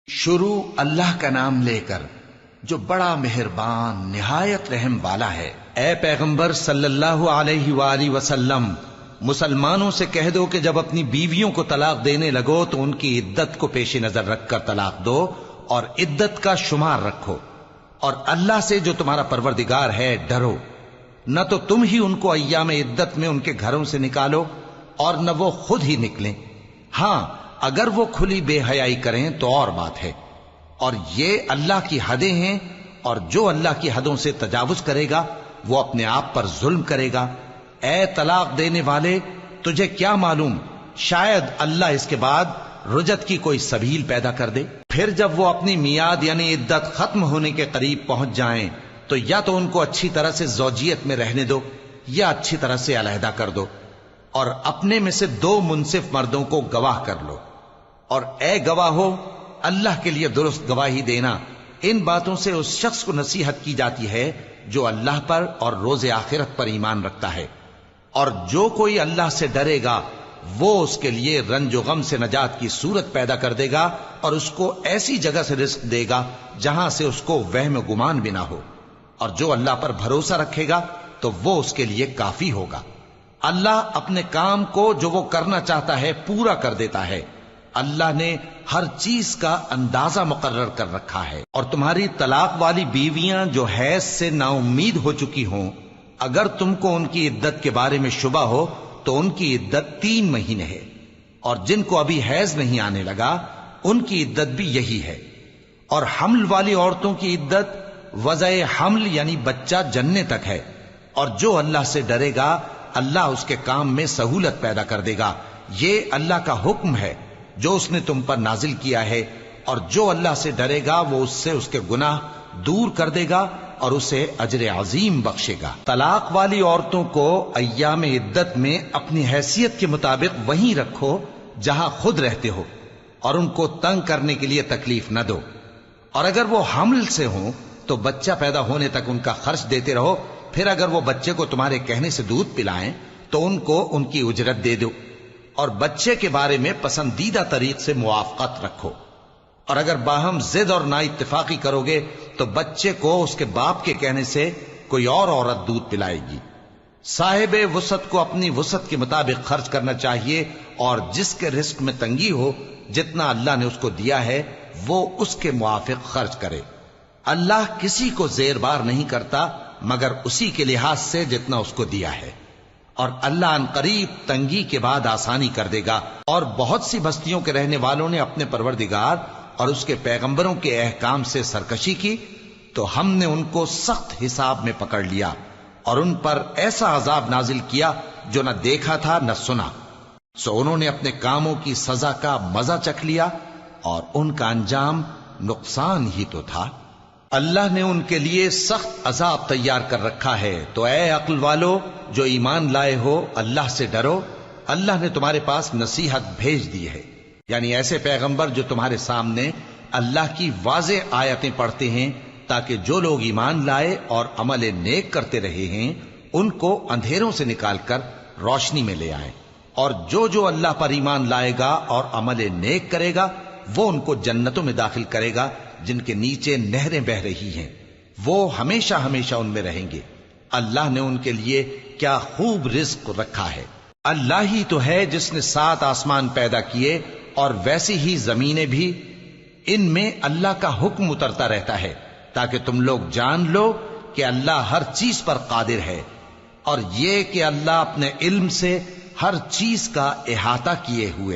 شروع اللہ کا نام لے کر جو بڑا مہربان نہایت رحم والا ہے۔ اے پیغمبر صلی اللہ علیہ وآلہ وسلم، مسلمانوں سے کہہ دو کہ جب اپنی بیویوں کو طلاق دینے لگو تو ان کی عدت کو پیش نظر رکھ کر طلاق دو اور عدت کا شمار رکھو، اور اللہ سے جو تمہارا پروردگار ہے ڈرو۔ نہ تو تم ہی ان کو ایام عدت میں ان کے گھروں سے نکالو اور نہ وہ خود ہی نکلیں، ہاں اگر وہ کھلی بے حیائی کریں تو اور بات ہے، اور یہ اللہ کی حدیں ہیں، اور جو اللہ کی حدوں سے تجاوز کرے گا وہ اپنے آپ پر ظلم کرے گا۔ اے طلاق دینے والے، تجھے کیا معلوم شاید اللہ اس کے بعد رجعت کی کوئی سبیل پیدا کر دے۔ پھر جب وہ اپنی میعاد یعنی عدت ختم ہونے کے قریب پہنچ جائیں تو یا تو ان کو اچھی طرح سے زوجیت میں رہنے دو یا اچھی طرح سے علیحدہ کر دو، اور اپنے میں سے 2 منصف مردوں کو گواہ کر لو، اور اے گواہو اللہ کے لیے درست گواہی دینا۔ ان باتوں سے اس شخص کو نصیحت کی جاتی ہے جو اللہ پر اور روز آخرت پر ایمان رکھتا ہے، اور جو کوئی اللہ سے ڈرے گا وہ اس کے لیے رنج و غم سے نجات کی صورت پیدا کر دے گا، اور اس کو ایسی جگہ سے رزق دے گا جہاں سے اس کو وہم و گمان بھی نہ ہو، اور جو اللہ پر بھروسہ رکھے گا تو وہ اس کے لیے کافی ہوگا۔ اللہ اپنے کام کو جو وہ کرنا چاہتا ہے پورا کر دیتا ہے۔ اللہ نے ہر چیز کا اندازہ مقرر کر رکھا ہے۔ اور تمہاری طلاق والی بیویاں جو حیض سے نا امید ہو چکی ہوں، اگر تم کو ان کی عدت کے بارے میں شبہ ہو تو ان کی عدت 3 مہینے ہے، اور جن کو ابھی حیض نہیں آنے لگا ان کی عدت بھی یہی ہے۔ اور حمل والی عورتوں کی عدت وضع حمل یعنی بچہ جننے تک ہے، اور جو اللہ سے ڈرے گا اللہ اس کے کام میں سہولت پیدا کر دے گا۔ یہ اللہ کا حکم ہے جو اس نے تم پر نازل کیا ہے، اور جو اللہ سے ڈرے گا وہ اس سے اس کے گناہ دور کر دے گا اور اسے اجر عظیم بخشے گا۔ طلاق والی عورتوں کو ایام عدت میں اپنی حیثیت کے مطابق وہیں رکھو جہاں خود رہتے ہو، اور ان کو تنگ کرنے کے لیے تکلیف نہ دو، اور اگر وہ حمل سے ہوں تو بچہ پیدا ہونے تک ان کا خرچ دیتے رہو۔ پھر اگر وہ بچے کو تمہارے کہنے سے دودھ پلائیں تو ان کو ان کی اجرت دے دو، اور بچے کے بارے میں پسندیدہ طریق سے موافقت رکھو، اور اگر باہم ضد اور نا اتفاقی کرو گے تو بچے کو اس کے باپ کے کہنے سے کوئی اور عورت دودھ پلائے گی۔ صاحب وسعت کو اپنی وسعت کے مطابق خرچ کرنا چاہیے، اور جس کے رزق میں تنگی ہو جتنا اللہ نے اس کو دیا ہے وہ اس کے موافق خرچ کرے۔ اللہ کسی کو زیر بار نہیں کرتا مگر اسی کے لحاظ سے جتنا اس کو دیا ہے، اور اللہ ان قریب تنگی کے بعد آسانی کر دے گا۔ اور بہت سی بستیوں کے رہنے والوں نے اپنے پروردگار اور اس کے پیغمبروں کے احکام سے سرکشی کی تو ہم نے ان کو سخت حساب میں پکڑ لیا، اور ان پر ایسا عذاب نازل کیا جو نہ دیکھا تھا نہ سنا، سو انہوں نے اپنے کاموں کی سزا کا مزہ چکھ لیا، اور ان کا انجام نقصان ہی تو تھا۔ اللہ نے ان کے لیے سخت عذاب تیار کر رکھا ہے۔ تو اے عقل والو جو ایمان لائے ہو، اللہ سے ڈرو۔ اللہ نے تمہارے پاس نصیحت بھیج دی ہے، یعنی ایسے پیغمبر جو تمہارے سامنے اللہ کی واضح آیتیں پڑھتے ہیں، تاکہ جو لوگ ایمان لائے اور عمل نیک کرتے رہے ہیں ان کو اندھیروں سے نکال کر روشنی میں لے آئیں، اور جو اللہ پر ایمان لائے گا اور عمل نیک کرے گا وہ ان کو جنتوں میں داخل کرے گا جن کے نیچے نہریں بہ رہی ہیں، وہ ہمیشہ ہمیشہ ان میں رہیں گے۔ اللہ نے ان کے لیے کیا خوب رزق رکھا ہے۔ اللہ ہی تو ہے جس نے 7 آسمان پیدا کیے اور ویسی ہی زمینیں بھی، ان میں اللہ کا حکم اترتا رہتا ہے تاکہ تم لوگ جان لو کہ اللہ ہر چیز پر قادر ہے، اور یہ کہ اللہ اپنے علم سے ہر چیز کا احاطہ کیے ہوئے